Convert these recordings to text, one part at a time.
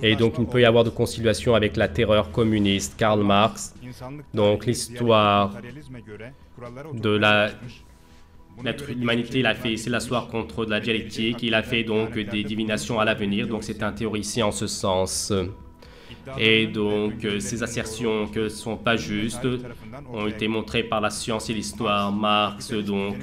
Et donc il ne peut y avoir de conciliation avec la terreur communiste. Karl Marx, donc l'histoire de l'humanité, il a fait essayer l'asseoir contre la dialectique, il a fait donc des divinations à l'avenir, donc c'est un théoricien en ce sens. Et donc ces assertions que ne sont pas justes ont été montrées par la science et l'histoire. Marx, donc,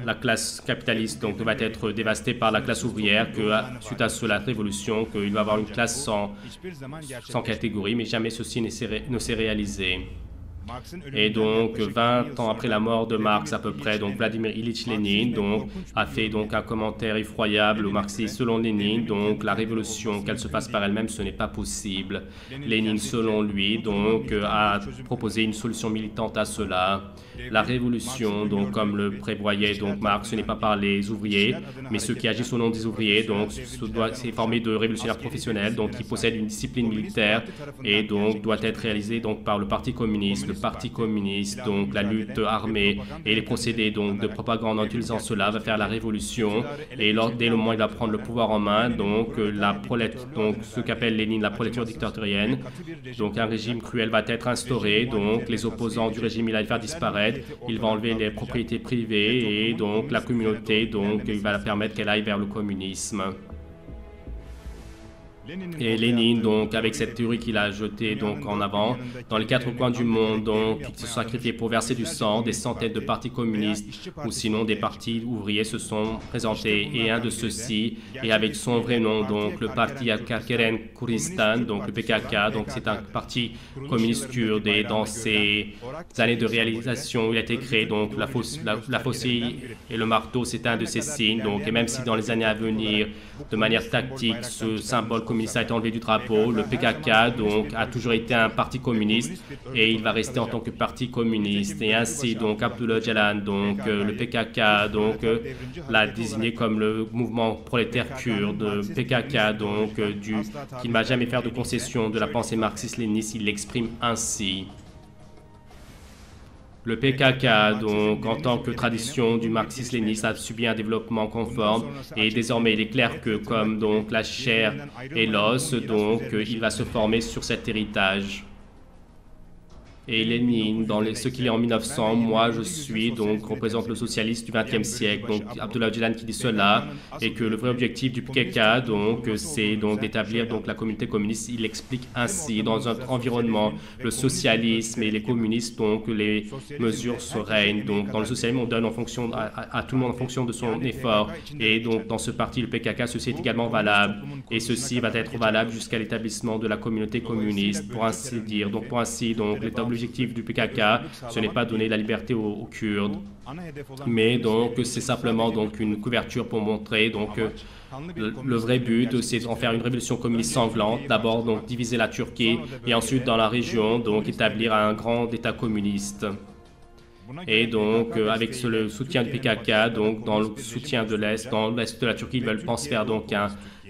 la classe capitaliste donc, va être dévastée par la classe ouvrière, que suite à cela, la révolution, qu'il va y avoir une classe sans catégorie, mais jamais ceci ne s'est réalisé. Et donc, 20 ans après la mort de Marx à peu près, donc Vladimir Ilitch Lénine donc, a fait donc un commentaire effroyable au marxisme selon Lénine. Donc, la révolution, qu'elle se fasse par elle-même, ce n'est pas possible. Lénine, selon lui, donc, a proposé une solution militante à cela. La révolution, donc, comme le prévoyait donc Marx, ce n'est pas par les ouvriers, mais ceux qui agissent au nom des ouvriers. Donc, c'est formé de révolutionnaires professionnels, donc qui possèdent une discipline militaire et donc doit être réalisé donc par le Parti communiste. Le Parti communiste, donc la lutte armée et les procédés donc de propagande en utilisant cela va faire la révolution. Et dès le moment où il va prendre le pouvoir en main, donc donc ce qu'appelle Lénine la prolétaire dictatorienne, donc un régime cruel va être instauré. Donc les opposants du régime il va le faire disparaître. Il va enlever les propriétés privées et donc la communauté donc il va permettre qu'elle aille vers le communisme. Et Lénine, donc, avec cette théorie qu'il a jetée donc, en avant, dans les 4 coins du monde, donc, il se sont sacrifiés pour verser du sang, des centaines de partis communistes ou sinon des partis ouvriers se sont présentés. Et un de ceux-ci, et avec son vrai nom, donc le Parti Kerkeren Kurdistan, donc le PKK, donc c'est un parti communiste kurde. Et dans ces années de réalisation, il a été créé, donc la faucille et le marteau, c'est un de ces signes. Donc, et même si dans les années à venir, de manière tactique, ce symbole communiste a été enlevé du drapeau. Le PKK donc, a toujours été un parti communiste et il va rester en tant que parti communiste. Et ainsi, donc, Abdullah Öcalan, donc, le PKK, donc, l'a désigné comme le mouvement prolétaire kurde. PKK, donc, qui ne va jamais faire de concession de la pensée marxiste-léniniste, il l'exprime ainsi. Le PKK, donc, en tant que tradition du marxisme-léninisme, a subi un développement conforme et désormais il est clair que comme donc la chair et l'os, donc il va se former sur cet héritage. Et Lénine, dans ce qu'il est en 1900, moi je suis, donc représente le socialiste du XXe siècle, donc Abdullah Öcalan qui dit cela, et que le vrai objectif du PKK, donc, c'est donc d'établir donc la communauté communiste. Il explique ainsi, dans un environnement, le socialisme et les communistes, donc les mesures se règnent. Donc dans le socialisme, on donne en fonction à tout le monde en fonction de son effort, et donc dans ce parti, le PKK, ceci est également valable, et ceci va être valable jusqu'à l'établissement de la communauté communiste, pour ainsi dire. Donc pour ainsi, donc l'objectif du PKK, ce n'est pas donner la liberté aux Kurdes, mais donc c'est simplement donc une couverture pour montrer donc le vrai but, c'est d'en faire une révolution communiste sanglante. D'abord donc diviser la Turquie et ensuite dans la région donc établir un grand État communiste. Et donc, avec le soutien du PKK, donc dans le soutien de l'Est, dans l'Est de la Turquie, ils veulent penser faire donc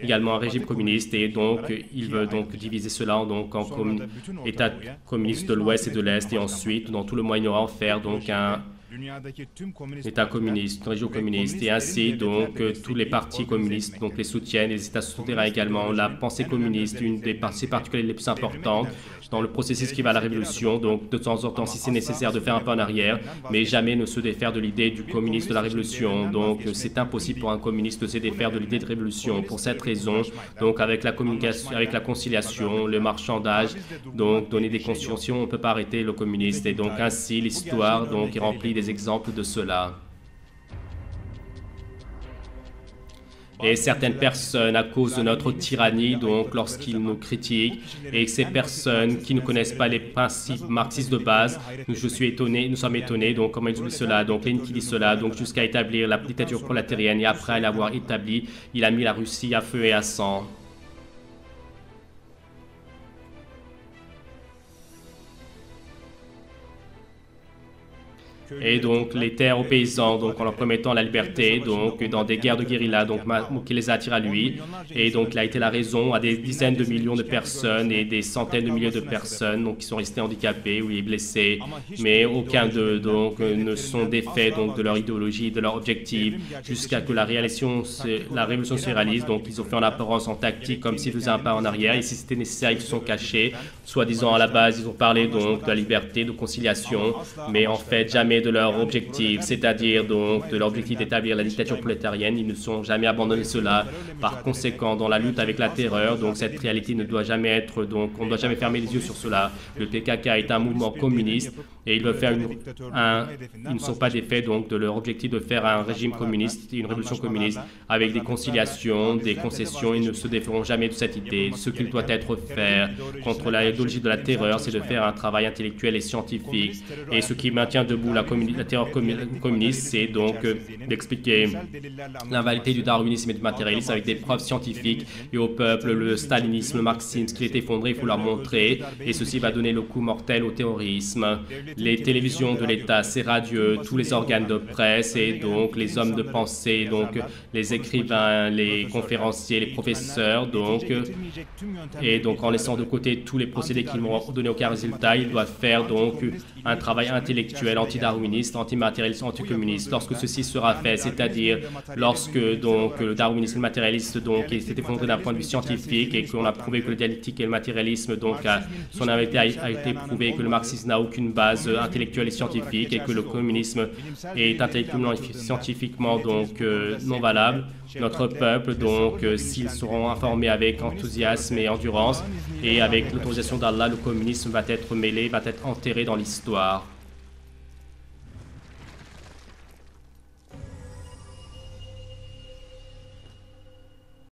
également un régime communiste et donc ils veulent donc diviser cela donc en États communistes de l'Ouest et de l'Est et ensuite dans tout le Moyen-Orient faire donc un État communiste, une région communiste, et ainsi donc tous les partis communistes donc les soutiennent, les États souterrains également. La pensée communiste, une des pensées particulières les plus importantes dans le processus qui va à la révolution, donc de temps en temps si c'est nécessaire de faire un pas en arrière, mais jamais ne se défaire de l'idée du communiste de la révolution. Donc c'est impossible pour un communiste de se défaire de l'idée de révolution. Pour cette raison, donc avec la communication, avec la conciliation, le marchandage, donc donner des concessions, on ne peut pas arrêter le communiste. Et donc ainsi l'histoire donc est remplie des exemples de cela. Et certaines personnes, à cause de notre tyrannie, donc lorsqu'ils nous critiquent, et ces personnes qui ne connaissent pas les principes marxistes de base, nous sommes étonnés, donc comment ils oublient cela, donc Lénine qui dit cela, donc jusqu'à établir la dictature prolétarienne, et après l'avoir établie, il a mis la Russie à feu et à sang. et donc les terres aux paysans, donc en leur promettant la liberté, donc dans des guerres de guérilla, donc qui les attire à lui. Et donc il a été la raison à des dizaines de millions de personnes et des centaines de milliers de personnes donc, qui sont restées handicapées ou blessées, mais aucun d'eux donc ne sont défaits donc de leur idéologie, de leur objectif, jusqu'à que la révolution se réalise. Donc ils ont fait en apparence en tactique comme s'ils faisaient un pas en arrière, et si c'était nécessaire, ils se sont cachés. Soi-disant à la base, ils ont parlé donc de la liberté, de conciliation, mais en fait jamais de leur objectif, c'est-à-dire donc de l'objectif d'établir la dictature prolétarienne. Ils ne sont jamais abandonné cela. Par conséquent, dans la lutte avec la terreur, donc cette réalité ne doit jamais être, donc on ne doit jamais fermer les yeux sur cela. Le PKK est un mouvement communiste et ils veulent faire ils ne sont pas défaits donc de leur objectif de faire un régime communiste, une révolution communiste avec des conciliations, des concessions. Ils ne se déferont jamais de cette idée. Ce qu'il doit être fait contre l'idéologie de la terreur, c'est de faire un travail intellectuel et scientifique. Et ce qui maintient debout la terreur communiste, c'est donc d'expliquer l'invalidité du darwinisme et du matérialisme avec des preuves scientifiques, et au peuple le stalinisme, le marxisme, qui est effondré, il faut leur montrer, et ceci va donner le coup mortel au terrorisme. Les télévisions de l'État, ces radios, tous les organes de presse et donc les hommes de pensée, donc les écrivains, les conférenciers, les professeurs, donc et donc en laissant de côté tous les procédés qui n'ont donné aucun résultat, ils doivent faire donc un travail intellectuel anti-darwiniste, anti-matérialiste, anti-communiste. Lorsque ceci sera fait, c'est-à-dire lorsque donc le darwinisme et le matérialisme donc s'est effondré d'un point de vue scientifique et qu'on a prouvé que le dialectique et le matérialisme donc son invalidité a été prouvé, que le marxisme n'a aucune base intellectuelle et scientifique et que le communisme est intellectuellement et scientifiquement donc non valable. Notre peuple, donc, s'ils seront informés avec enthousiasme et endurance, et avec l'autorisation d'Allah, le communisme va être mêlé, va être enterré dans l'histoire.